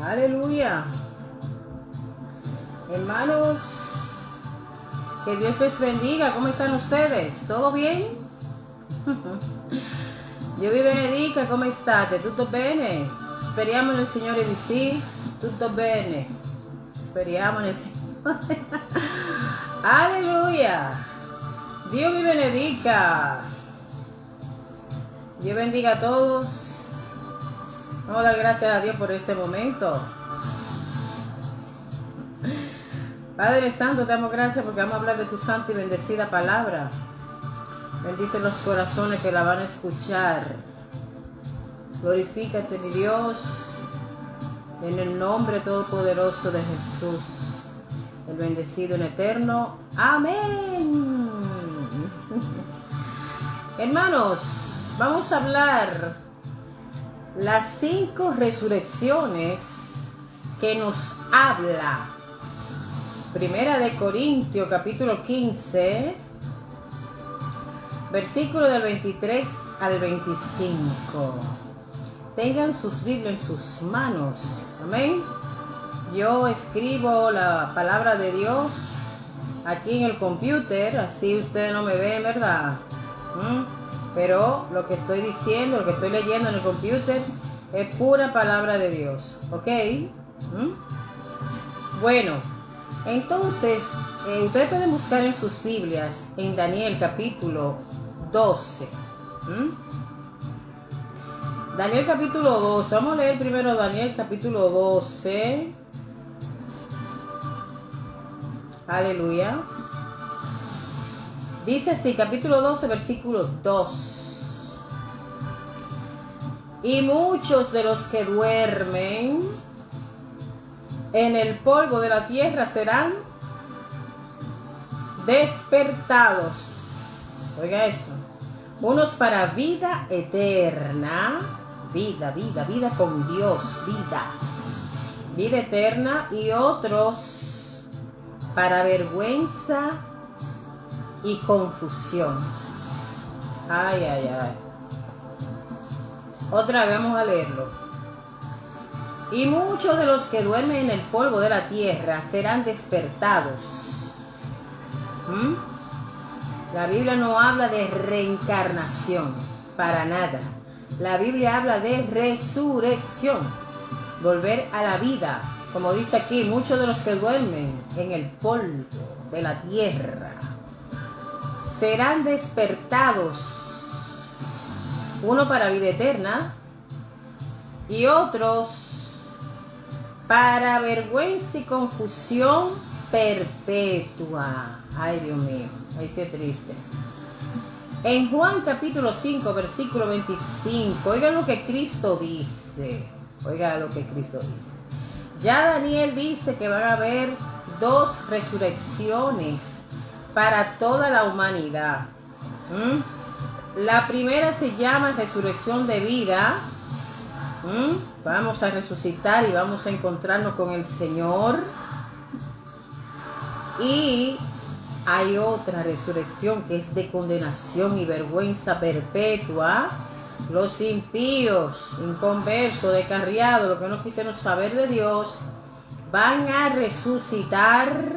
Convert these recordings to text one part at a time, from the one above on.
Aleluya. Hermanos, que Dios les bendiga. ¿Cómo están ustedes? ¿Todo bien? Dio vi benedica, come state? Tutto bene? Speriamo nel Signore di sì. Tutto bene. Speriamo nel Signore. Aleluya. Dios vi benedica. Dios bendiga a todos. Vamos a dar gracias a Dios por este momento. Padre Santo, te damos gracias porque vamos a hablar de tu santa y bendecida palabra. Bendice los corazones que la van a escuchar. Glorifícate, mi Dios, en el nombre todopoderoso de Jesús, el bendecido en eterno. Amén. Hermanos, vamos a hablar las 5 resurrecciones que nos habla. Primera de Corintios, capítulo 15, versículo del 23 al 25. Tengan sus Biblias en sus manos. Amén. Yo escribo la palabra de Dios aquí en el computer, así ustedes no me ven, ¿verdad? Pero lo que estoy diciendo, lo que estoy leyendo en el computer es pura palabra de Dios. ¿Ok? Bueno, entonces, ustedes pueden buscar en sus Biblias en Daniel capítulo 12. Daniel capítulo 12. Vamos a leer primero Daniel capítulo 12. Aleluya. Dice así, capítulo 12, versículo 2. Y muchos de los que duermen en el polvo de la tierra serán despertados. Oiga eso. Unos para vida eterna. Vida con Dios. Vida eterna. Y otros para vergüenza y confusión. Ay. Otra vez vamos a leerlo. Y muchos de los que duermen en el polvo de la tierra serán despertados. La Biblia no habla de reencarnación, para nada. La Biblia habla de resurrección, volver a la vida. Como dice aquí, muchos de los que duermen en el polvo de la tierra serán despertados. Uno para vida eterna y otros para vergüenza y confusión perpetua. Ay, Dios mío, ahí sí es triste. En Juan capítulo 5, versículo 25, oigan lo que Cristo dice. Ya Daniel dice que van a haber 2 resurrecciones para toda la humanidad. La primera se llama resurrección de vida. Vamos a resucitar y vamos a encontrarnos con el Señor. Y hay otra resurrección que es de condenación y vergüenza perpetua. Los impíos, inconversos, descarriados, los que no quisieron saber de Dios, van a resucitar,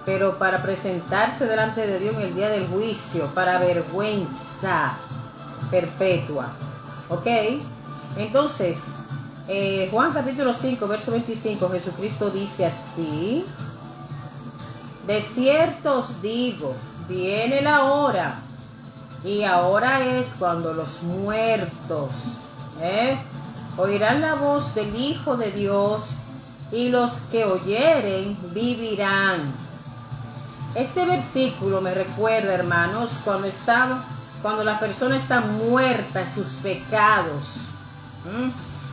pero para presentarse delante de Dios en el día del juicio, para vergüenza perpetua. ¿Ok? Entonces, Juan capítulo 5, verso 25, Jesucristo dice así: de cierto os digo, viene la hora, y ahora es cuando los muertos oirán la voz del Hijo de Dios, y los que oyeren vivirán. Este versículo me recuerda, hermanos, cuando la persona está muerta en sus pecados,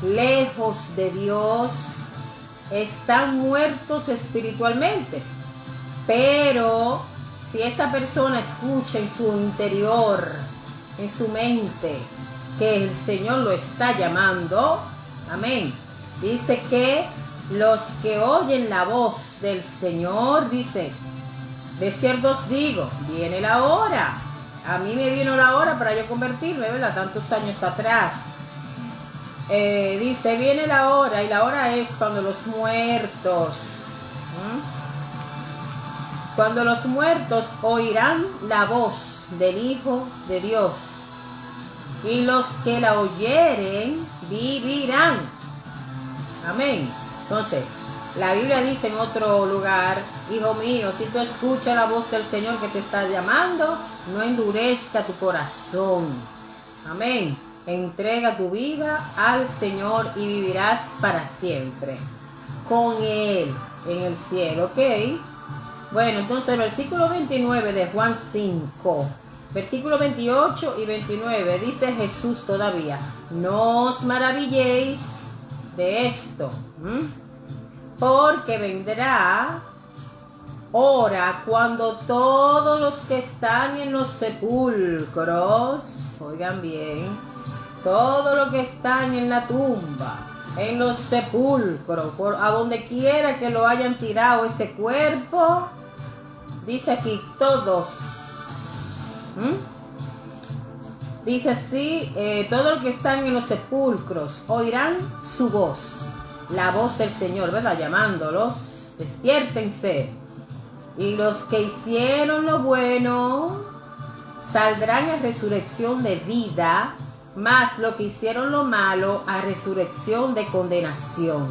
lejos de Dios, están muertos espiritualmente. Pero si esa persona escucha en su interior, en su mente, que el Señor lo está llamando, amén, dice que los que oyen la voz del Señor, dice, de cierto os digo, viene la hora. A mí me vino la hora para yo convertirme, ¿verdad? Tantos años atrás. dice, viene la hora, y la hora es cuando los muertos, cuando los muertos oirán la voz del Hijo de Dios, y los que la oyeren vivirán. Amén. Entonces, la Biblia dice en otro lugar, hijo mío, si tú escuchas la voz del Señor que te está llamando, no endurezca tu corazón. Amén. Entrega tu vida al Señor y vivirás para siempre con Él en el cielo, ¿ok? Bueno, entonces el versículo 29 de Juan 5, versículo 28 y 29, dice Jesús todavía, no os maravilléis de esto, porque vendrá hora cuando todos los que están en los sepulcros, oigan bien, todos los que están en la tumba, en los sepulcros, a donde quiera que lo hayan tirado ese cuerpo, dice aquí todos, dice así, todos los que están en los sepulcros oirán su voz, la voz del Señor, ¿verdad? Llamándolos, despiértense. Y los que hicieron lo bueno saldrán a resurrección de vida, mas los que hicieron lo malo a resurrección de condenación.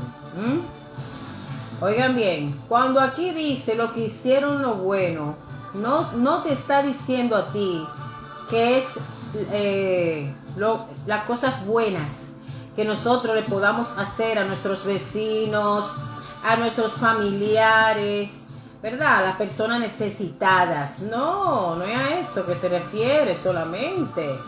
Oigan bien, cuando aquí dice lo que hicieron lo bueno, no te está diciendo a ti que es las cosas buenas que nosotros le podamos hacer a nuestros vecinos, a nuestros familiares, ¿verdad? A las personas necesitadas. No es a eso que se refiere solamente.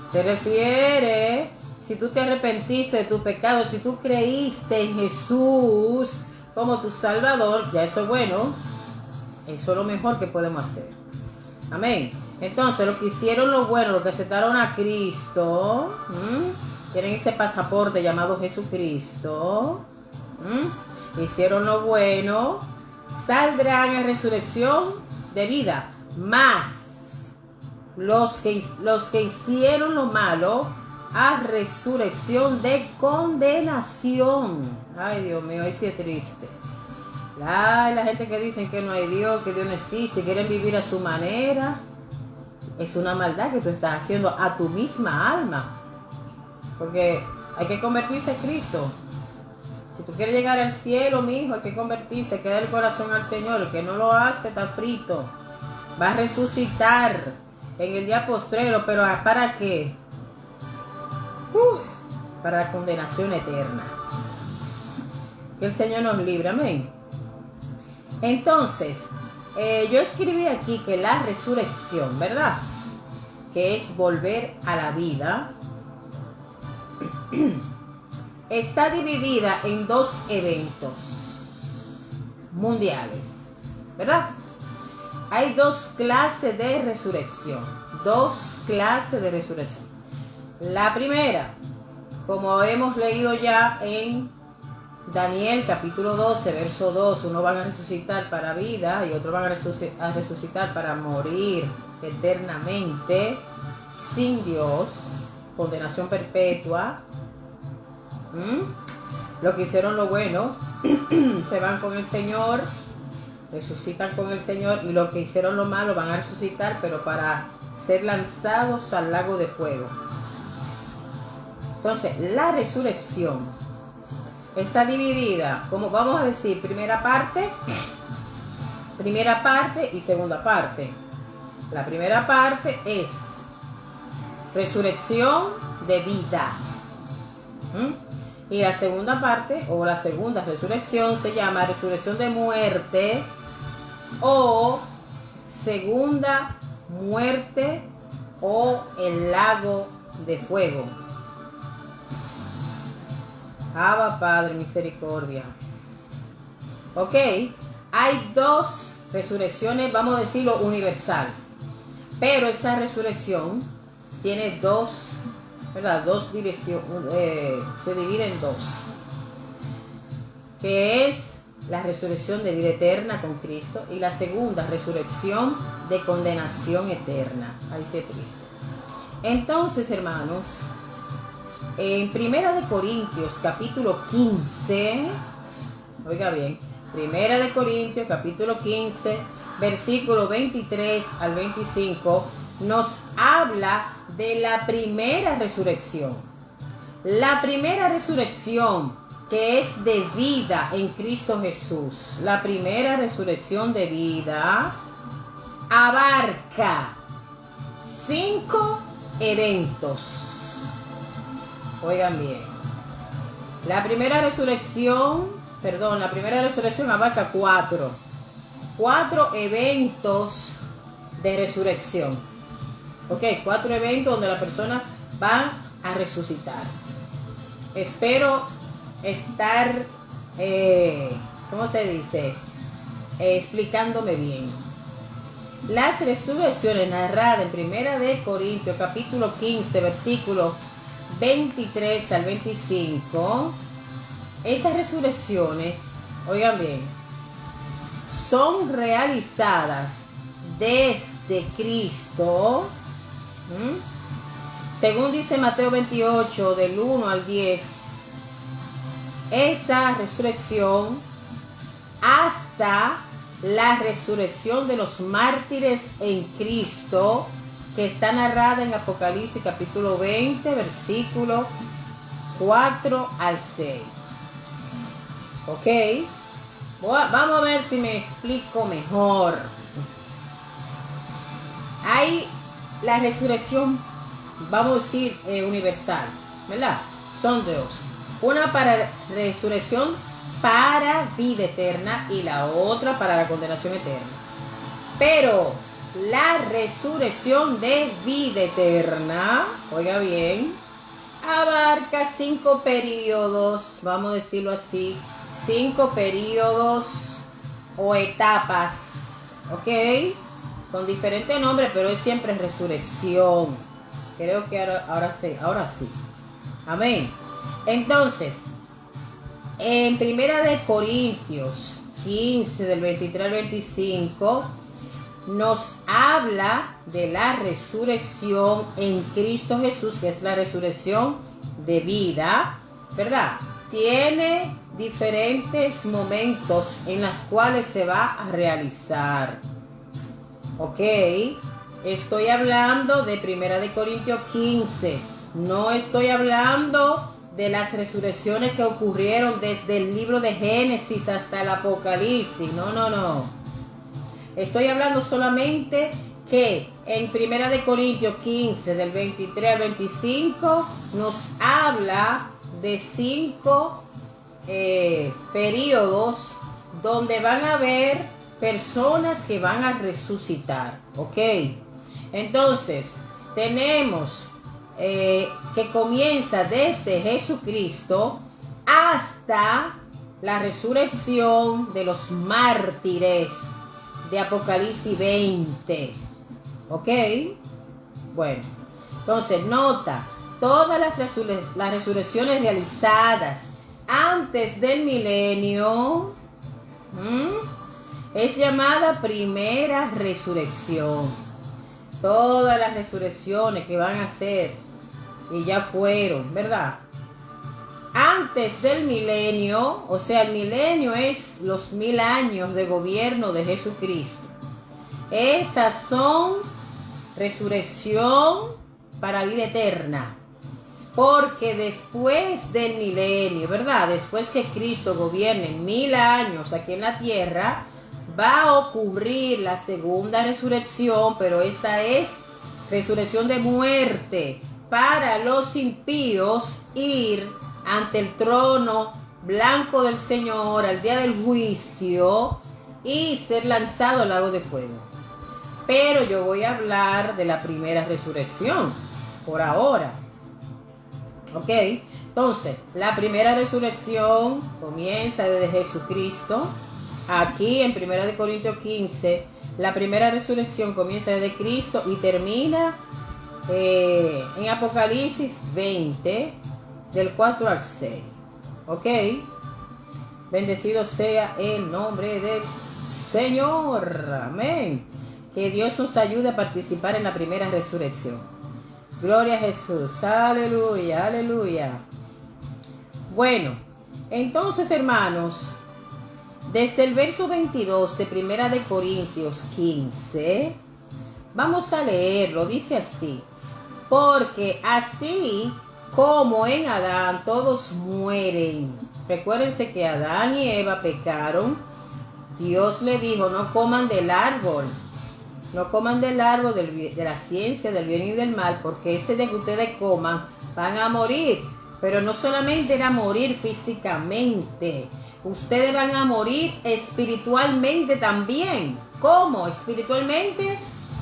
Se refiere, si tú te arrepentiste de tu pecado, si tú creíste en Jesús como tu Salvador, ya eso es bueno. Eso es lo mejor que podemos hacer. Amén. Entonces, los que hicieron lo bueno, los que aceptaron a Cristo, tienen ese pasaporte llamado Jesucristo, hicieron lo bueno, saldrán a resurrección de vida, más los que hicieron lo malo a resurrección de condenación. Ay, Dios mío, ahí sí es triste. La gente que dicen que no hay Dios, que Dios no existe, quieren vivir a su manera, es una maldad que tú estás haciendo a tu misma alma, porque hay que convertirse a Cristo. Si tú quieres llegar al cielo, mi hijo, hay que convertirse, que dé el corazón al Señor. El que no lo hace está frito. Va a resucitar en el día postrero, pero ¿para qué? Para la condenación eterna. Que el Señor nos libre, amén. Entonces, yo escribí aquí que la resurrección, ¿verdad? Que es volver a la vida, está dividida en dos eventos mundiales, ¿verdad? Hay dos clases de resurrección. La primera, como hemos leído ya en Daniel capítulo 12, verso 2, unos van a resucitar para vida y otros van a resucitar para morir eternamente sin Dios, condenación perpetua. Los que hicieron lo bueno se van con el Señor, resucitan con el Señor, y los que hicieron lo malo van a resucitar, pero para ser lanzados al lago de fuego. Entonces, la resurrección está dividida, como vamos a decir, primera parte y segunda parte. La primera parte es resurrección de vida. Y la segunda parte, o la segunda resurrección, se llama resurrección de muerte, o segunda muerte, o el lago de fuego. Abba Padre, misericordia. Ok, hay dos resurrecciones, vamos a decirlo universal, pero esa resurrección tiene dos, ¿verdad? Dos divisiones, se divide en dos, que es la resurrección de vida eterna con Cristo y la segunda resurrección de condenación eterna. Ahí se triste. Entonces, hermanos, En Primera de Corintios, capítulo 15, oiga bien, Primera de Corintios, capítulo 15, versículo 23 al 25, nos habla de la primera resurrección. La primera resurrección que es de vida en Cristo Jesús. La primera resurrección de vida abarca 5 eventos. Oigan bien. La primera resurrección abarca 4 eventos de resurrección. Ok, 4 eventos donde las personas van a resucitar. Espero estar, ¿cómo se dice? Explicándome bien. Las resurrecciones narradas en Primera de Corintios, capítulo 15, versículos 23 al 25, esas resurrecciones, oigan bien, son realizadas desde Cristo, según dice Mateo 28, del 1 al 10, esa resurrección hasta la resurrección de los mártires en Cristo, que está narrada en Apocalipsis capítulo 20, versículo 4 al 6. Ok, vamos a ver si me explico mejor. Hay la resurrección, vamos a decir, universal, ¿verdad? Son dos. Una para resurrección para vida eterna y la otra para la condenación eterna. Pero la resurrección de vida eterna, oiga bien, abarca 5 periodos, vamos a decirlo así, 5 periodos o etapas, ¿ok? Con diferentes nombres, pero es siempre resurrección. Creo que ahora sí. Amén. Entonces, en Primera de Corintios 15, del 23 al 25, nos habla de la resurrección en Cristo Jesús, que es la resurrección de vida, ¿verdad? Tiene diferentes momentos en los cuales se va a realizar. Ok, estoy hablando de Primera de Corintios 15, no estoy hablando de las resurrecciones que ocurrieron desde el libro de Génesis hasta el Apocalipsis, no. Estoy hablando solamente que en Primera de Corintios 15, del 23 al 25, nos habla de 5 periodos donde van a haber personas que van a resucitar, ¿ok? Entonces, tenemos que comienza desde Jesucristo hasta la resurrección de los mártires de Apocalipsis 20, ¿ok? Bueno, entonces nota, todas las resurrecciones realizadas antes del milenio es llamada primera resurrección. Todas las resurrecciones que van a ser y ya fueron, ¿verdad? Antes del milenio, o sea, el milenio es los 1000 años de gobierno de Jesucristo. Esas son resurrección para vida eterna. Porque después del milenio, ¿verdad? Después que Cristo gobierne 1000 años aquí en la tierra, va a ocurrir la segunda resurrección, pero esa es resurrección de muerte para los impíos ir ante el trono blanco del Señor al día del juicio y ser lanzado al lago de fuego. Pero yo voy a hablar de la primera resurrección por ahora. Ok, entonces la primera resurrección comienza desde Jesucristo. Aquí en 1 Corintios 15, la primera resurrección comienza desde Cristo y termina en Apocalipsis 20, del 4 al 6. Ok, bendecido sea el nombre del Señor. Amén. Que Dios nos ayude a participar en la primera resurrección. Gloria a Jesús. Aleluya, aleluya. Bueno, entonces, hermanos, desde el verso 22 de Primera de Corintios 15, vamos a leerlo. Dice así: porque así como en Adán todos mueren. Recuérdense que Adán y Eva pecaron. Dios le dijo: no coman del árbol. No coman del árbol de la ciencia del bien y del mal, porque ese de que ustedes coman van a morir. Pero no solamente era morir físicamente, ustedes van a morir espiritualmente también. ¿Cómo? Espiritualmente,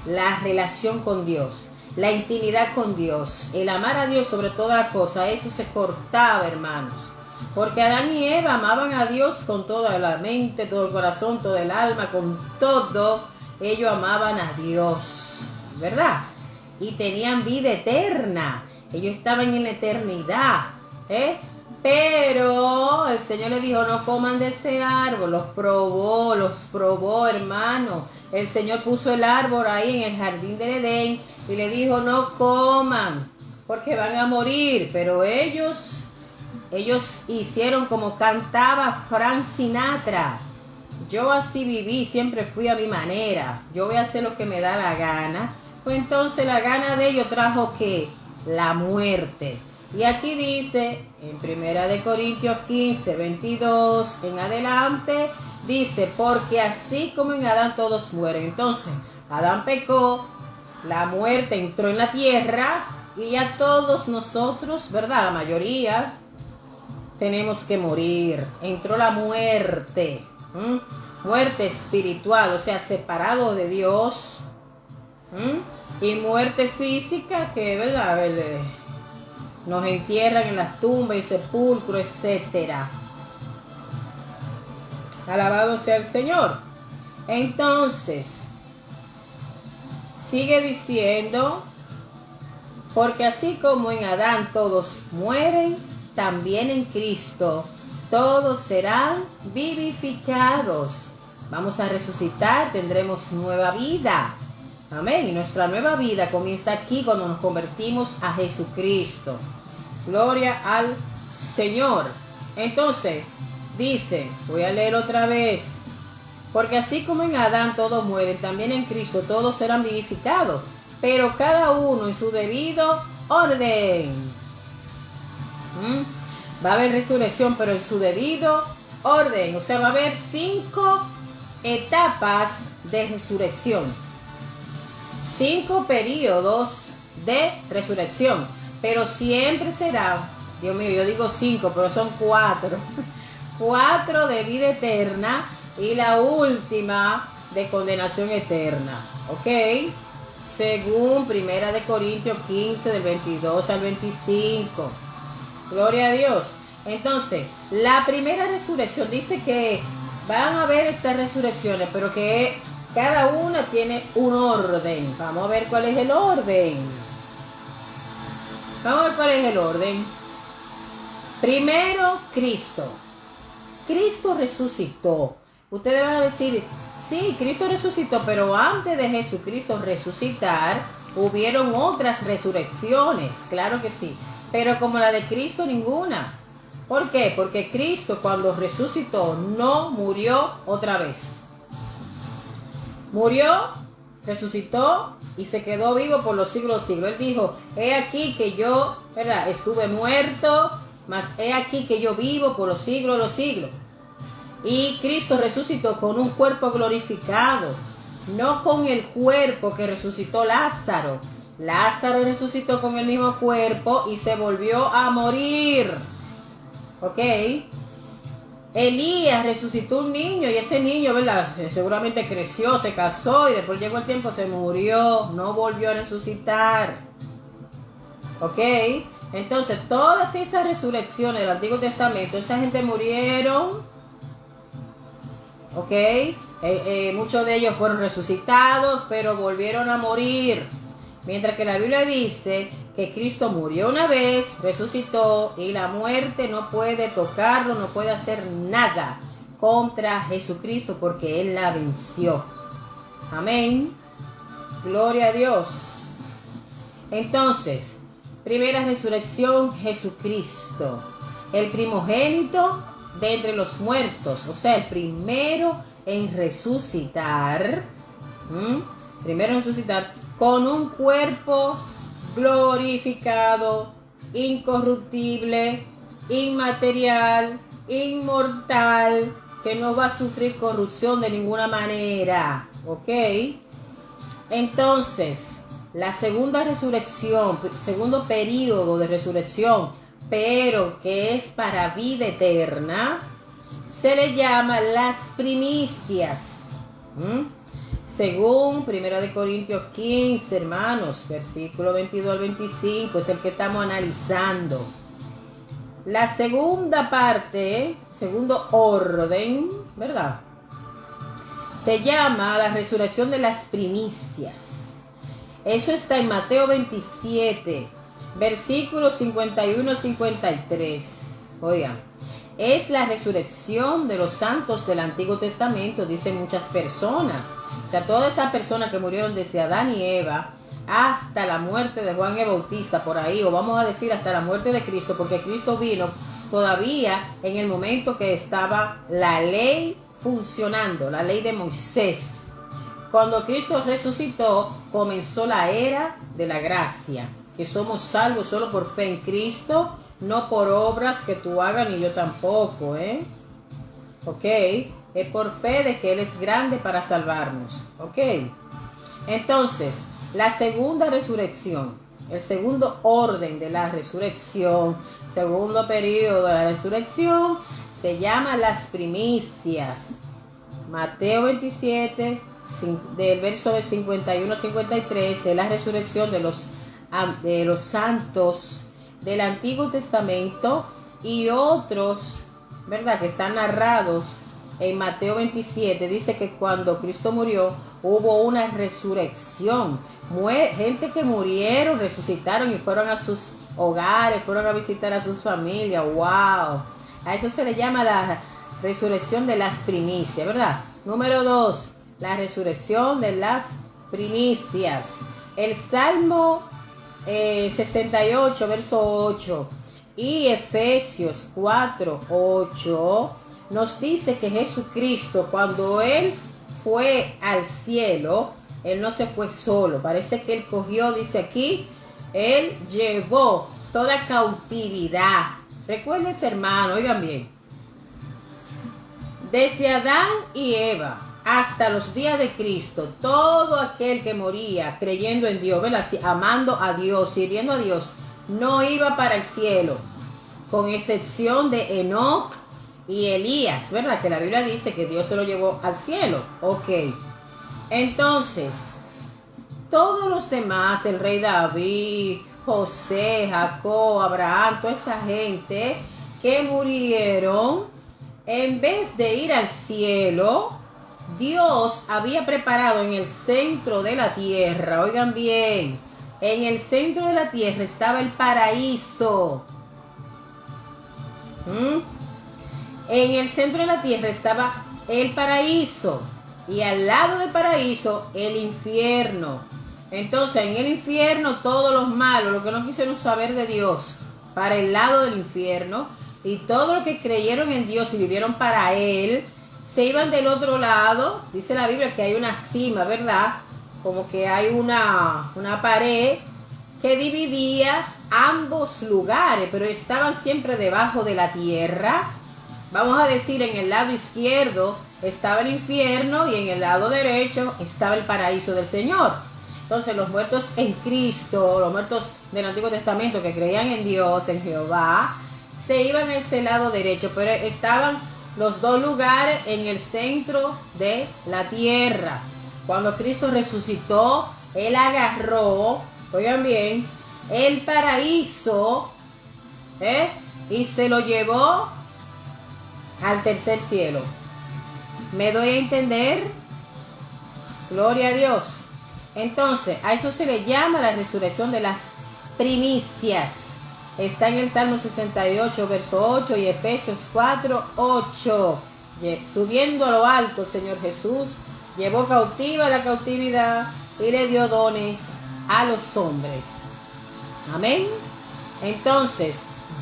la relación con Dios, la intimidad con Dios, el amar a Dios sobre todas las cosas. Eso se cortaba, hermanos. Porque Adán y Eva amaban a Dios con toda la mente, todo el corazón, todo el alma, con todo. Ellos amaban a Dios, ¿verdad? Y tenían vida eterna. Ellos estaban en la eternidad, Pero el Señor les dijo: no coman de ese árbol. Los probó, hermano. El Señor puso el árbol ahí en el jardín del Edén y le dijo: no coman, porque van a morir. Pero ellos hicieron como cantaba Frank Sinatra: yo así viví, siempre fui a mi manera, yo voy a hacer lo que me da la gana. Pues entonces la gana de ellos trajo ¿qué? La muerte. Y aquí dice, en Primera de Corintios 15, 22 en adelante, dice: porque así como en Adán todos mueren. Entonces, Adán pecó, la muerte entró en la tierra, y ya todos nosotros, ¿verdad? La mayoría, tenemos que morir. Entró la muerte. Muerte espiritual, o sea, separado de Dios. Y muerte física, que, ¿verdad? Nos entierran en las tumbas y sepulcros, etcétera. Alabado sea el Señor. Entonces, sigue diciendo: porque así como en Adán todos mueren, también en Cristo todos serán vivificados. Vamos a resucitar, tendremos nueva vida. Amén. Y nuestra nueva vida comienza aquí cuando nos convertimos a Jesucristo. Gloria al Señor. Entonces, dice, voy a leer otra vez: porque así como en Adán todos mueren, también en Cristo todos serán vivificados, pero cada uno en su debido orden. Va a haber resurrección, pero en su debido orden. O sea, va a haber 5 etapas de resurrección. 5 periodos de resurrección. Pero siempre será, Dios mío, yo digo 5, pero son 4. 4 de vida eterna y la última de condenación eterna. ¿Ok? Según Primera de Corintios 15, del 22 al 25. Gloria a Dios. Entonces, la primera resurrección dice que van a haber estas resurrecciones, pero que cada una tiene un orden. Vamos a ver cuál es el orden. Primero, Cristo. Cristo resucitó. Ustedes van a decir: sí, Cristo resucitó, pero antes de Jesucristo resucitar, hubieron otras resurrecciones. Claro que sí. Pero como la de Cristo, ninguna. ¿Por qué? Porque Cristo, cuando resucitó, no murió otra vez. Murió, resucitó y se quedó vivo por los siglos de siglos. Él dijo: he aquí que yo, ¿verdad?, estuve muerto, mas he aquí que yo vivo por los siglos de los siglos. Y Cristo resucitó con un cuerpo glorificado, no con el cuerpo que resucitó Lázaro. Lázaro resucitó con el mismo cuerpo y se volvió a morir. ¿Ok? Elías resucitó un niño y ese niño, ¿verdad?, seguramente creció, se casó y después llegó el tiempo, se murió, no volvió a resucitar. ¿Ok? Entonces, todas esas resurrecciones del Antiguo Testamento, esa gente murieron. ¿Ok? Muchos de ellos fueron resucitados, pero volvieron a morir. Mientras que la Biblia dice que Cristo murió una vez, resucitó, y la muerte no puede tocarlo, no puede hacer nada contra Jesucristo porque Él la venció. Amén. Gloria a Dios. Entonces, primera resurrección, Jesucristo, el primogénito de entre los muertos, o sea, el primero en resucitar, con un cuerpo glorificado, incorruptible, inmaterial, inmortal, que no va a sufrir corrupción de ninguna manera, ¿ok? Entonces, la segunda resurrección, segundo periodo de resurrección, pero que es para vida eterna, se le llama las primicias. Según 1 Corintios 15, hermanos, versículo 22 al 25, es el que estamos analizando. La segunda parte, segundo orden, ¿verdad? Se llama la resurrección de las primicias. Eso está en Mateo 27, versículos 51 al 53. Oigan, es la resurrección de los santos del Antiguo Testamento, dicen muchas personas. O sea, todas esas personas que murieron desde Adán y Eva hasta la muerte de Juan el Bautista, por ahí, o vamos a decir hasta la muerte de Cristo, porque Cristo vino todavía en el momento que estaba la ley funcionando, la ley de Moisés. Cuando Cristo resucitó, comenzó la era de la gracia, que somos salvos solo por fe en Cristo, no por obras que tú hagas ni yo tampoco, ¿ok? Es por fe de que Él es grande para salvarnos, ¿ok? Entonces, la segunda resurrección, el segundo orden de la resurrección, segundo periodo de la resurrección, se llama las primicias. Mateo 27, del verso de 51 a 53, es la resurrección de los santos del Antiguo Testamento y otros, ¿verdad?, que están narrados en Mateo 27. Dice que cuando Cristo murió hubo una resurrección. Gente que murieron, resucitaron y fueron a sus hogares, fueron a visitar a sus familias. ¡Wow! A eso se le llama la resurrección de las primicias, ¿verdad? Número 2, la resurrección de las primicias. El Salmo 68, verso 8 y Efesios 4, 8 nos dice que Jesucristo, cuando Él fue al cielo, Él no se fue solo. Parece que Él cogió, dice aquí, Él llevó toda cautividad. Recuerden, hermano, oigan bien. Desde Adán y Eva hasta los días de Cristo, todo aquel que moría creyendo en Dios, ¿verdad?, amando a Dios, sirviendo a Dios, no iba para el cielo, con excepción de Enoc y Elías, ¿verdad?, que la Biblia dice que Dios se lo llevó al cielo. Ok, entonces, todos los demás, el rey David, José, Jacob, Abraham, toda esa gente que murieron, en vez de ir al cielo, Dios había preparado en el centro de la tierra, oigan bien, en el centro de la tierra estaba el paraíso. En el centro de la tierra estaba el paraíso y al lado del paraíso el infierno. Entonces en el infierno todos los malos, los que no quisieron saber de Dios, para el lado del infierno, y todos los que creyeron en Dios y vivieron para Él, se iban del otro lado. Dice la Biblia que hay una cima, ¿verdad? Como que hay una pared que dividía ambos lugares, pero estaban siempre debajo de la tierra. Vamos a decir, en el lado izquierdo estaba el infierno y en el lado derecho estaba el paraíso del Señor. Entonces los muertos en Cristo, los muertos del Antiguo Testamento que creían en Dios, en Jehová, se iban a ese lado derecho, pero estaban los dos lugares en el centro de la tierra. Cuando Cristo resucitó, Él agarró, oigan bien, el paraíso, y se lo llevó al tercer cielo. ¿Me doy a entender? Gloria a Dios. Entonces, a eso se le llama la resurrección de las primicias. Está en el Salmo 68, verso 8 y Efesios 4, 8. Subiendo a lo alto, el Señor Jesús llevó cautiva la cautividad y le dio dones a los hombres. Amén. Entonces,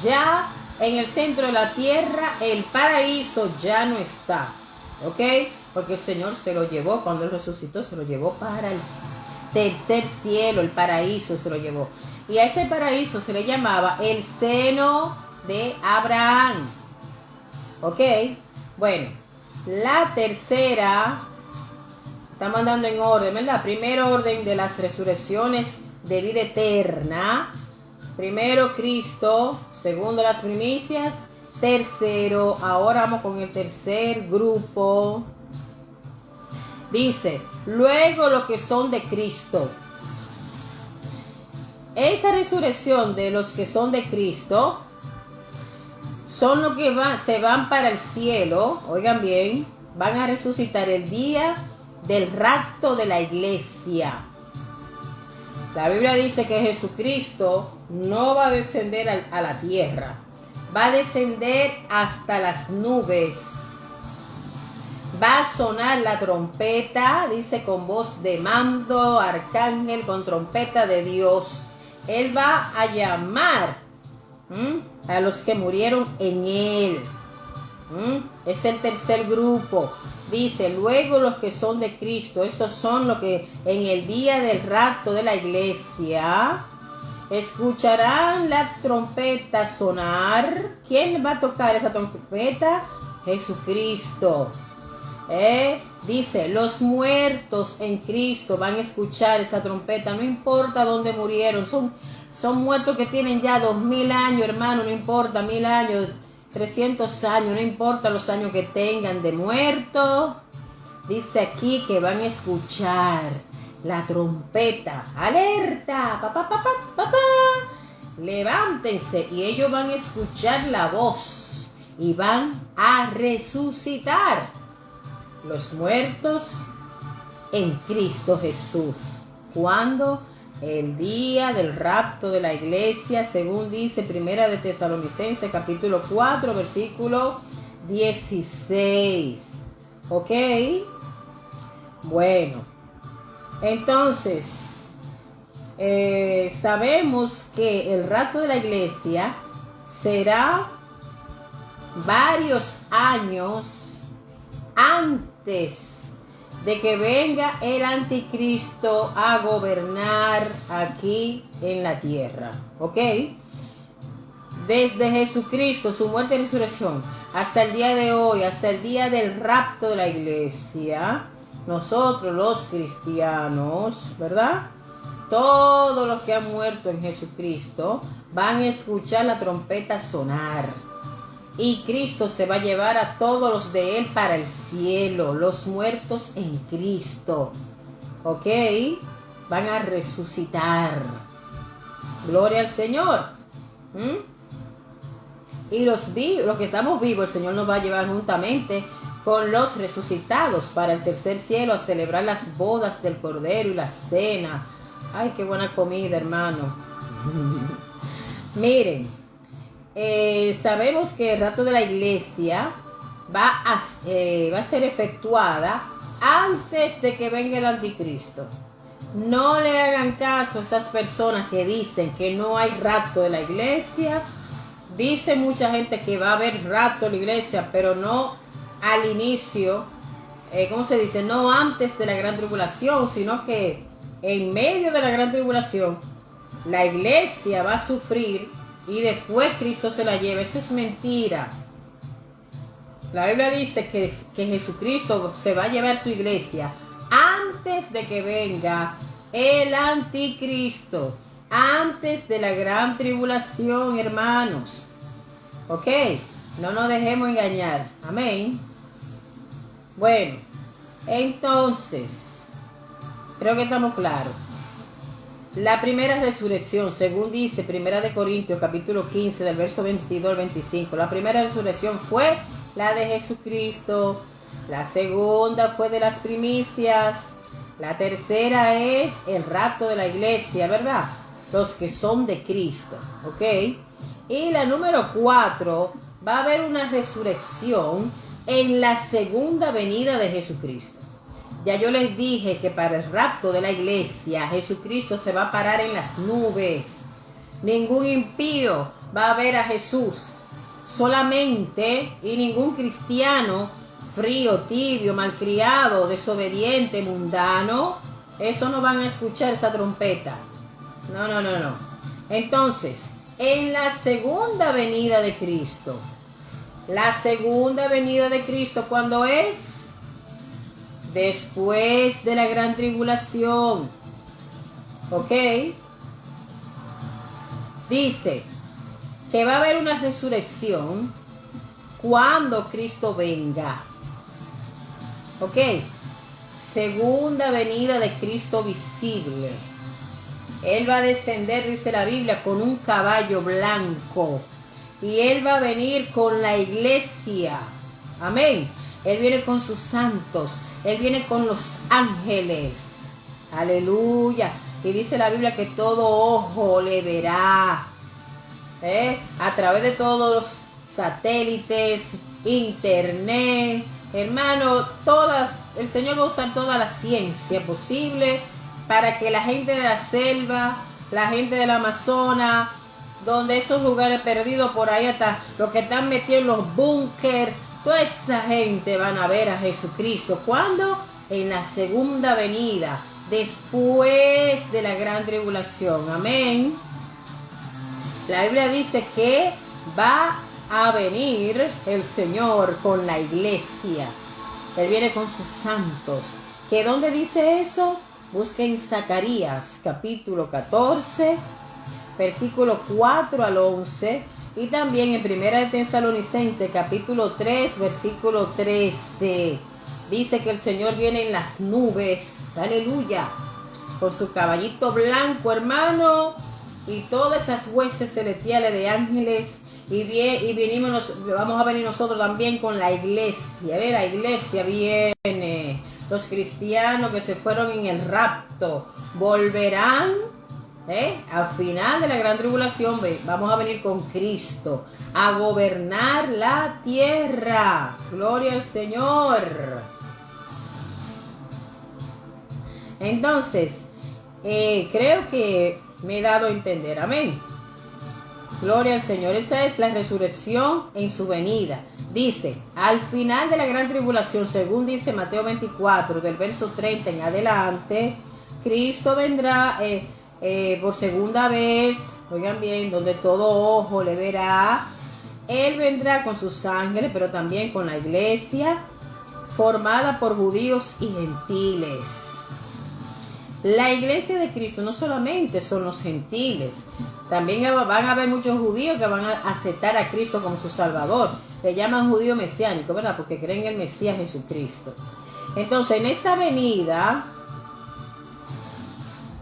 ya en el centro de la tierra, el paraíso ya no está. ¿Ok? Porque el Señor se lo llevó, cuando Él resucitó, se lo llevó para el tercer cielo, el paraíso se lo llevó. Y a ese paraíso se le llamaba el seno de Abraham. ¿Ok? Bueno, la tercera, estamos andando en orden, ¿verdad? Primero orden de las resurrecciones de vida eterna. Primero Cristo, segundo las primicias, tercero, ahora vamos con el tercer grupo. Dice, luego los que son de Cristo. Esa resurrección de los que son de Cristo son los que se van para el cielo, oigan bien, van a resucitar el día del rapto de la iglesia. La Biblia dice que Jesucristo no va a descender a la tierra, va a descender hasta las nubes. Va a sonar la trompeta, dice, con voz de mando, arcángel, con trompeta de Dios. Él va a llamar a los que murieron en Él. Es el tercer grupo. Dice, luego los que son de Cristo, estos son los que en el día del rapto de la iglesia escucharán la trompeta sonar. ¿Quién va a tocar esa trompeta? Jesucristo. Dice, los muertos en Cristo van a escuchar esa trompeta, no importa dónde murieron, son muertos que tienen ya 2000 años, hermano, no importa, 1000 años, 300 años, no importa los años que tengan de muertos. Dice aquí que van a escuchar la trompeta, alerta, papá, papá, papá, levántense, y ellos van a escuchar la voz y van a resucitar. Los muertos en Cristo Jesús. ¿Cuándo? El día del rapto de la iglesia, según dice Primera de Tesalonicenses, capítulo 4, versículo 16. ¿Ok? Bueno, entonces, sabemos que el rapto de la iglesia será varios años antes de que venga el anticristo a gobernar aquí en la tierra. ¿Ok? Desde Jesucristo, su muerte y resurrección, hasta el día de hoy, hasta el día del rapto de la iglesia, nosotros los cristianos, ¿verdad? Todos los que han muerto en Jesucristo van a escuchar la trompeta sonar. Y Cristo se va a llevar a todos los de Él para el cielo, los muertos en Cristo. ¿Ok? Van a resucitar. Gloria al Señor. Y los que estamos vivos, el Señor nos va a llevar juntamente con los resucitados para el tercer cielo a celebrar las bodas del Cordero y la cena. Ay, qué buena comida, hermano. Miren. Sabemos que el rapto de la iglesia va a ser efectuada antes de que venga el anticristo. No le hagan caso a esas personas que dicen que no hay rapto de la iglesia. Dice mucha gente que va a haber rapto de la iglesia, pero no al inicio, ¿cómo se dice? No antes de la gran tribulación, sino que en medio de la gran tribulación la iglesia va a sufrir y después Cristo se la lleva. Eso es mentira. La Biblia dice que Jesucristo se va a llevar su iglesia antes de que venga el anticristo, antes de la gran tribulación, hermanos. ¿Ok? No nos dejemos engañar. Amén. Bueno, entonces, creo que estamos claros. La primera resurrección, según dice Primera de Corintios, capítulo 15, del verso 22 al 25. La primera resurrección fue la de Jesucristo. La segunda fue de las primicias. La tercera es el rapto de la iglesia, ¿verdad? Los que son de Cristo, ¿ok? Y la número 4, va a haber una resurrección en la segunda venida de Jesucristo. Ya yo les dije que para el rapto de la iglesia, Jesucristo se va a parar en las nubes. Ningún impío va a ver a Jesús. Solamente, y ningún cristiano frío, tibio, malcriado, desobediente, mundano, eso no van a escuchar esa trompeta. No. Entonces, en la segunda venida de Cristo, ¿cuándo es? Después de la gran tribulación. ¿Ok? Dice que va a haber una resurrección cuando Cristo venga. ¿Ok? Segunda venida de Cristo visible. Él va a descender, dice la Biblia, con un caballo blanco. Y Él va a venir con la iglesia. Amén. Él viene con sus santos. Él viene con los ángeles. Aleluya. Y dice la Biblia que todo ojo le verá. A través de todos los satélites, internet. Hermano, el Señor va a usar toda la ciencia posible para que la gente de la selva, la gente del Amazonas, donde esos lugares perdidos por ahí, hasta los que están metidos en los búnker, toda esa gente van a ver a Jesucristo. ¿Cuándo? En la segunda venida, después de la gran tribulación. Amén. La Biblia dice que va a venir el Señor con la iglesia. Él viene con sus santos. ¿Que dónde dice eso? Busquen Zacarías, capítulo 14, versículo 4 al 11. Y también en Primera de Tesalonicenses, capítulo 3, versículo 13. Dice que el Señor viene en las nubes. Aleluya. Con su caballito blanco, hermano. Y todas esas huestes celestiales de ángeles. Y vamos a venir nosotros también con la iglesia. La iglesia viene. Los cristianos que se fueron en el rapto volverán al final de la gran tribulación. Vamos a venir con Cristo a gobernar la tierra. Gloria al Señor. Entonces, creo que me he dado a entender. Amén. Gloria al Señor. Esa es la resurrección en su venida. Dice, al final de la gran tribulación, según dice Mateo 24, del verso 30 en adelante, Cristo vendrá por segunda vez, oigan bien, donde todo ojo le verá. Él vendrá con sus ángeles, pero también con la iglesia, formada por judíos y gentiles. La iglesia de Cristo no solamente son los gentiles, también van a haber muchos judíos que van a aceptar a Cristo como su Salvador. Le llaman judío mesiánico, ¿verdad? Porque creen en el Mesías Jesucristo. Entonces, en esta venida,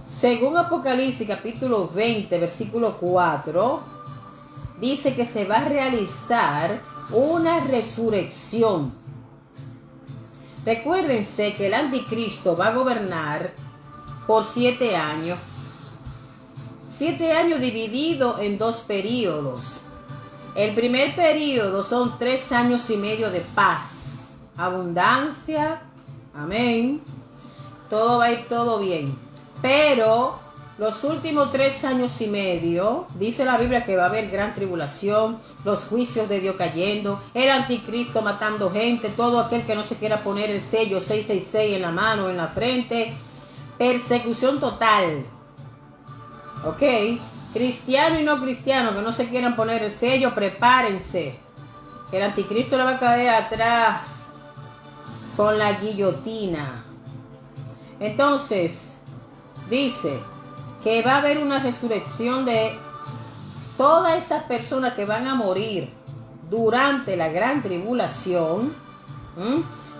según Apocalipsis capítulo 20, versículo 4, dice que se va a realizar una resurrección. Recuérdense que el anticristo va a gobernar por 7 años. 7 años divididos en 2 periodos. El primer periodo son 3 años y medio de paz, abundancia, amén. Todo va a ir todo bien. Pero los últimos 3 años y medio, dice la Biblia que va a haber gran tribulación, los juicios de Dios cayendo, el anticristo matando gente, todo aquel que no se quiera poner el sello 666 en la mano, en la frente, persecución total. ¿Ok? Cristiano y no cristiano que no se quieran poner el sello, prepárense. Que el anticristo le va a caer atrás con la guillotina. Entonces, dice que va a haber una resurrección de todas esas personas que van a morir durante la gran tribulación.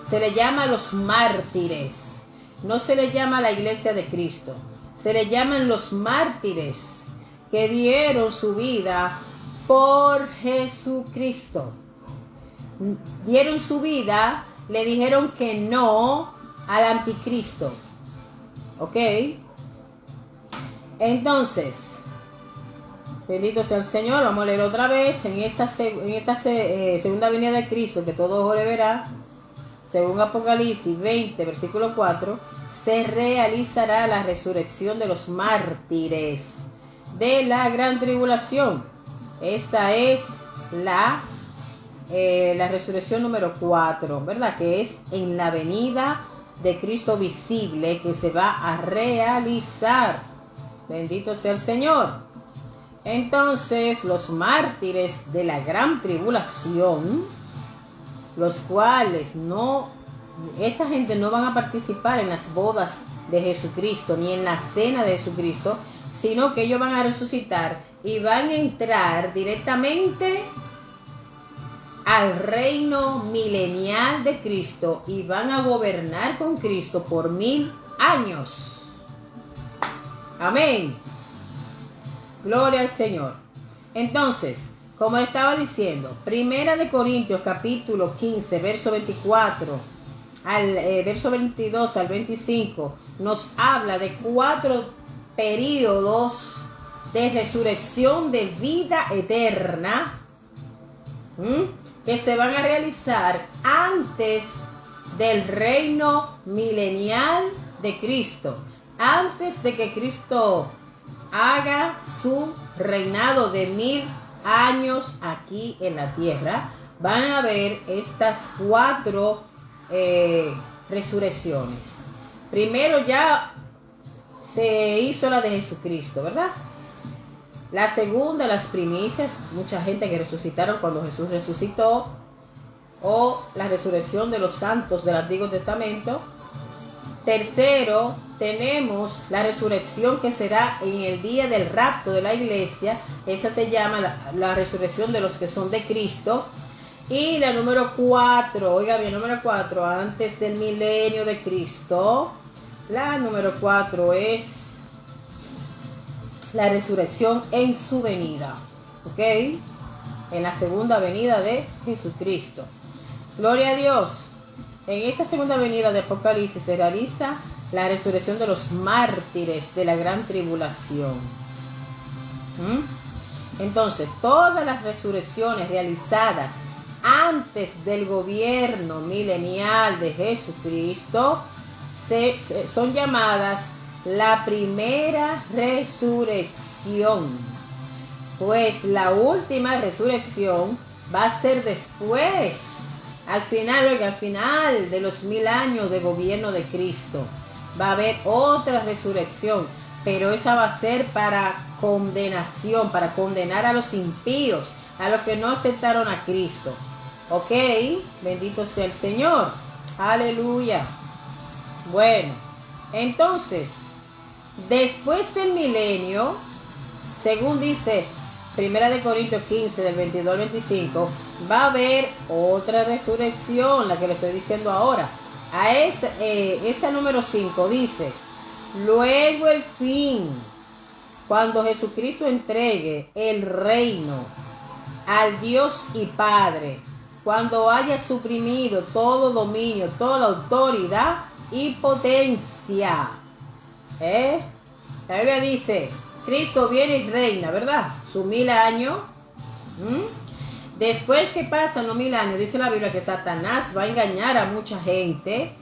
Se le llama los mártires. No se le llama la iglesia de Cristo. Se le llaman los mártires que dieron su vida por Jesucristo. Dieron su vida, le dijeron que no al anticristo. ¿Ok? Entonces, bendito sea el Señor. Vamos a leer otra vez en esta segunda venida de Cristo, que todo ojo le verá. Según Apocalipsis 20, versículo 4, se realizará la resurrección de los mártires. de la gran tribulación. Esa es la resurrección número 4, ¿verdad? Que es en la venida de Cristo visible que se va a realizar. Bendito sea el Señor. Entonces, los mártires de la gran tribulación, los cuales esa gente no van a participar en las bodas de Jesucristo, ni en la cena de Jesucristo, sino que ellos van a resucitar y van a entrar directamente al reino milenial de Cristo y van a gobernar con Cristo por 1000 años. Amén. Gloria al Señor. Entonces, como estaba diciendo, Primera de Corintios capítulo 15, verso 24 al verso 22 al 25, nos habla de 4 períodos de resurrección de vida eterna que se van a realizar antes del reino milenial de Cristo, antes de que Cristo haga su reinado de 1000 años aquí en la tierra. Van a haber estas 4 resurrecciones. Primero ya se hizo la de Jesucristo, ¿verdad? La segunda, las primicias, mucha gente que resucitaron cuando Jesús resucitó, o la resurrección de los santos del Antiguo Testamento. Tercero, tenemos la resurrección que será en el día del rapto de la iglesia. Esa se llama la resurrección de los que son de Cristo. Y la número 4, oiga bien, número 4, antes del milenio de Cristo. La número 4 es la resurrección en su venida, ¿ok? En la segunda venida de Jesucristo. Gloria a Dios. En esta segunda venida de Apocalipsis se realiza la resurrección de los mártires de la gran tribulación. Entonces, todas las resurrecciones realizadas antes del gobierno milenial de Jesucristo son llamadas la primera resurrección, pues la última resurrección va a ser después, al final de los 1000 años de gobierno de Cristo. Va a haber otra resurrección, pero esa va a ser para condenación, para condenar a los impíos, a los que no aceptaron a Cristo. Ok, bendito sea el Señor. Aleluya. Bueno, entonces, después del milenio, según dice 1 Corintios 15, del 22 al 25, va a haber otra resurrección, la que le estoy diciendo ahora. A esa número 5 dice, luego el fin, cuando Jesucristo entregue el reino al Dios y Padre, cuando haya suprimido todo dominio, toda autoridad y potencia. La Biblia dice, Cristo viene y reina, ¿verdad? Sus 1000 años. Después que pasan los 1000 años, dice la Biblia que Satanás va a engañar a mucha gente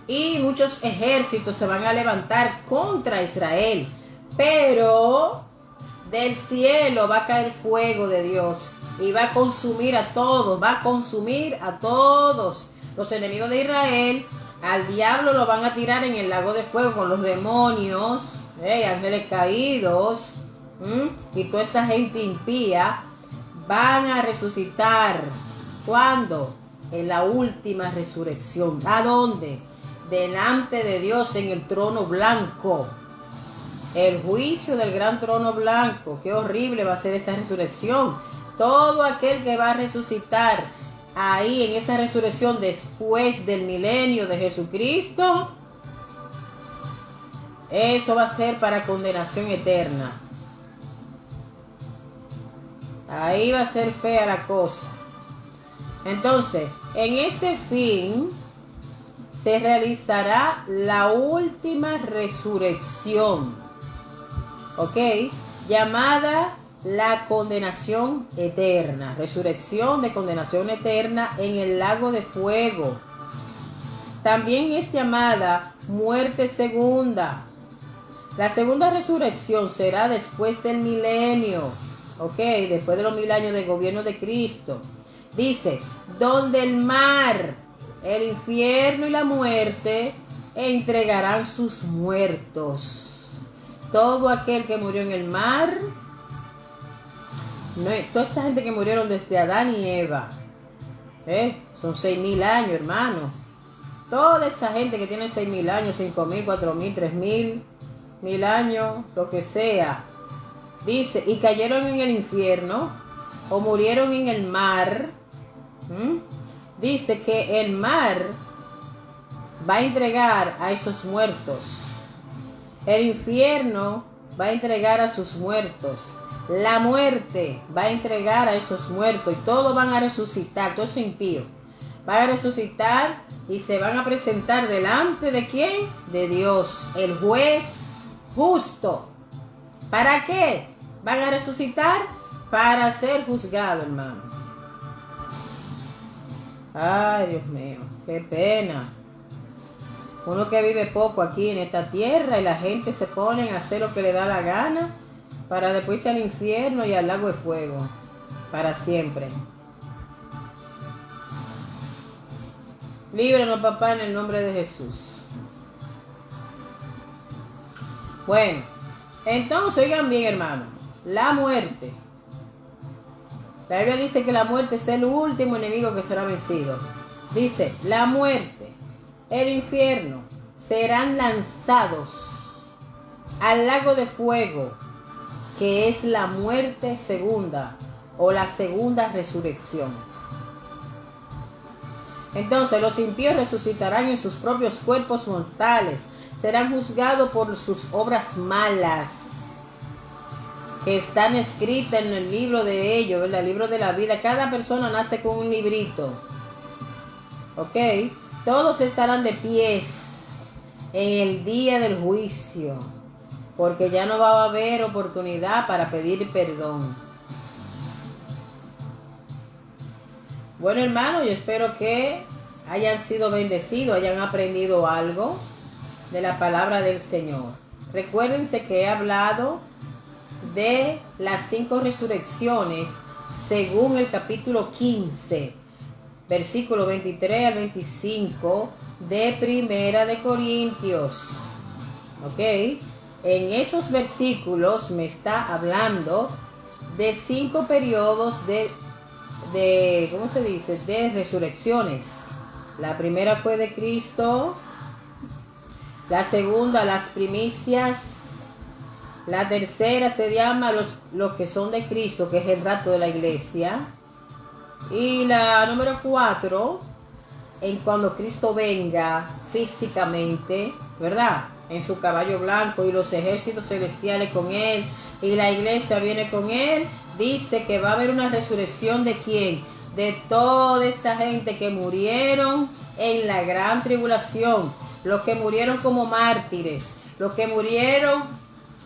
y muchos ejércitos se van a levantar contra Israel. Pero del cielo va a caer fuego de Dios y va a consumir a todos, los enemigos de Israel. Al diablo lo van a tirar en el lago de fuego con los demonios, ángeles caídos, y toda esa gente impía van a resucitar. ¿Cuándo? En la última resurrección. ¿A dónde? Delante de Dios en el trono blanco. El juicio del gran trono blanco. Qué horrible va a ser esa resurrección. Todo aquel que va a resucitar ahí en esa resurrección después del milenio de Jesucristo, eso va a ser para condenación eterna. Ahí va a ser fea la cosa. Entonces, en este fin se realizará la última resurrección, ¿ok? Llamada la condenación eterna, resurrección de condenación eterna en el lago de fuego. También es llamada muerte segunda. La segunda resurrección será después del milenio, ¿ok? Después de los 1000 años de gobierno de Cristo. Dice, donde el mar, el infierno y la muerte entregarán sus muertos. Todo aquel que murió en el mar, no, toda esa gente que murieron desde Adán y Eva, son 6000 años, hermano. Toda esa gente que tiene 6000 años, 5000, 4000, 3000, 1000 años, lo que sea. Dice, y cayeron en el infierno o murieron en el mar. Dice que el mar va a entregar a esos muertos. El infierno va a entregar a sus muertos. La muerte va a entregar a esos muertos. Y todos van a resucitar, todos impíos. Van a resucitar y se van a presentar delante de ¿quién? De Dios, el juez justo. ¿Para qué? Van a resucitar para ser juzgados, hermano. Ay, Dios mío, qué pena. Uno que vive poco aquí en esta tierra y la gente se pone a hacer lo que le da la gana para después ir al infierno y al lago de fuego para siempre. Líbranos, papá, en el nombre de Jesús. Bueno, entonces, oigan bien, hermano, la muerte. La Biblia dice que la muerte es el último enemigo que será vencido. Dice, la muerte, el infierno, serán lanzados al lago de fuego, que es la muerte segunda o la segunda resurrección. Entonces los impíos resucitarán en sus propios cuerpos mortales, serán juzgados por sus obras malas, que están escritas en el libro de ellos, ¿verdad? El libro de la vida. Cada persona nace con un librito, ¿ok? Todos estarán de pies en el día del juicio, porque ya no va a haber oportunidad para pedir perdón. Bueno, hermano, yo espero que hayan sido bendecidos, hayan aprendido algo de la palabra del Señor. Recuérdense que he hablado de las 5 resurrecciones según el capítulo 15, versículo 23 al 25 de Primera de Corintios. ¿Ok? En esos versículos me está hablando de 5 periodos de ¿cómo se dice? De resurrecciones. La primera fue de Cristo, la segunda las primicias, la tercera se llama los que son de Cristo, que es el rapto de la iglesia, y la número 4 en cuando Cristo venga físicamente, ¿verdad? En su caballo blanco y los ejércitos celestiales con él y la iglesia viene con él. Dice que va a haber una resurrección ¿de quién? De toda esa gente que murieron en la gran tribulación, los que murieron como mártires, los que murieron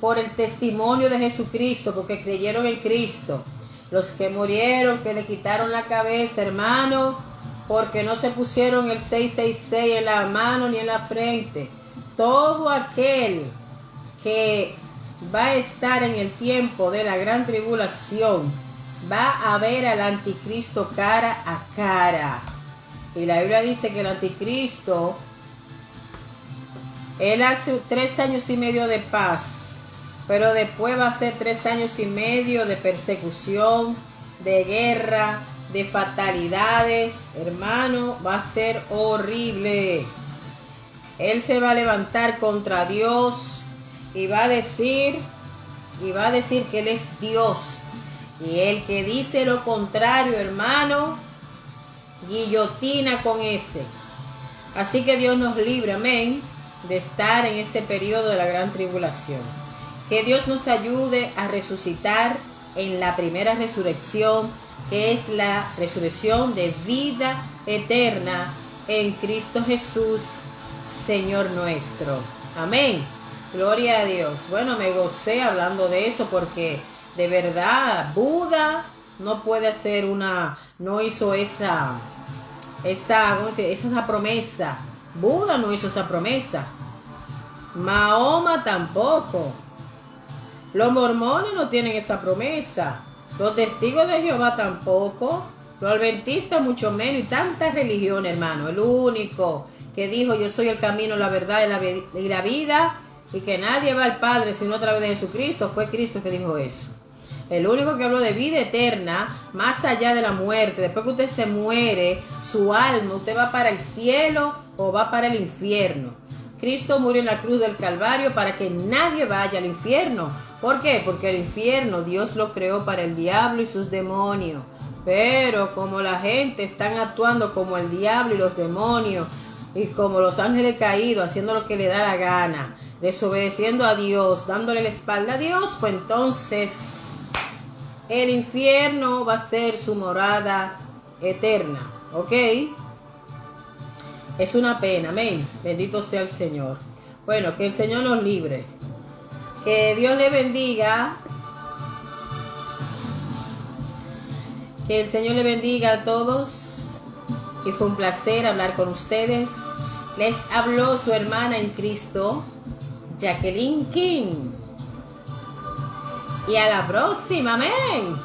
por el testimonio de Jesucristo, porque creyeron en Cristo, los que murieron, que le quitaron la cabeza, hermano, porque no se pusieron el 666 en la mano ni en la frente. Todo aquel que va a estar en el tiempo de la gran tribulación va a ver al anticristo cara a cara. Y la Biblia dice que el anticristo, él hace 3 años y medio de paz, pero después va a ser 3 años y medio de persecución, de guerra, de fatalidades. Hermano, va a ser horrible. Él se va a levantar contra Dios y va a decir que Él es Dios. Y el que dice lo contrario, hermano, guillotina con ese. Así que Dios nos libre, amén, de estar en ese periodo de la gran tribulación. Que Dios nos ayude a resucitar en la primera resurrección, que es la resurrección de vida eterna en Cristo Jesús, Señor nuestro. Amén. Gloria a Dios. Bueno, me gocé hablando de eso porque de verdad Buda no puede hacer no hizo esa promesa. Buda no hizo esa promesa. Mahoma tampoco. Los mormones no tienen esa promesa. Los testigos de Jehová tampoco. Los adventistas mucho menos. Y tantas religiones, hermano. El único que dijo: yo soy el camino, la verdad y la vida, y que nadie va al Padre sino a través de Jesucristo, fue Cristo que dijo eso. El único que habló de vida eterna, más allá de la muerte. Después que usted se muere, su alma, usted va para el cielo o va para el infierno. Cristo murió en la cruz del Calvario para que nadie vaya al infierno. ¿Por qué? Porque el infierno Dios lo creó para el diablo y sus demonios. Pero como la gente están actuando como el diablo y los demonios, y como los ángeles caídos, haciendo lo que le da la gana, desobedeciendo a Dios, dándole la espalda a Dios, pues entonces el infierno va a ser su morada eterna. ¿Ok? Es una pena, amén. Bendito sea el Señor. Bueno, que el Señor nos libre. Que Dios le bendiga. Que el Señor le bendiga a todos. Y fue un placer hablar con ustedes. Les habló su hermana en Cristo, Jacqueline King. Y a la próxima, amén.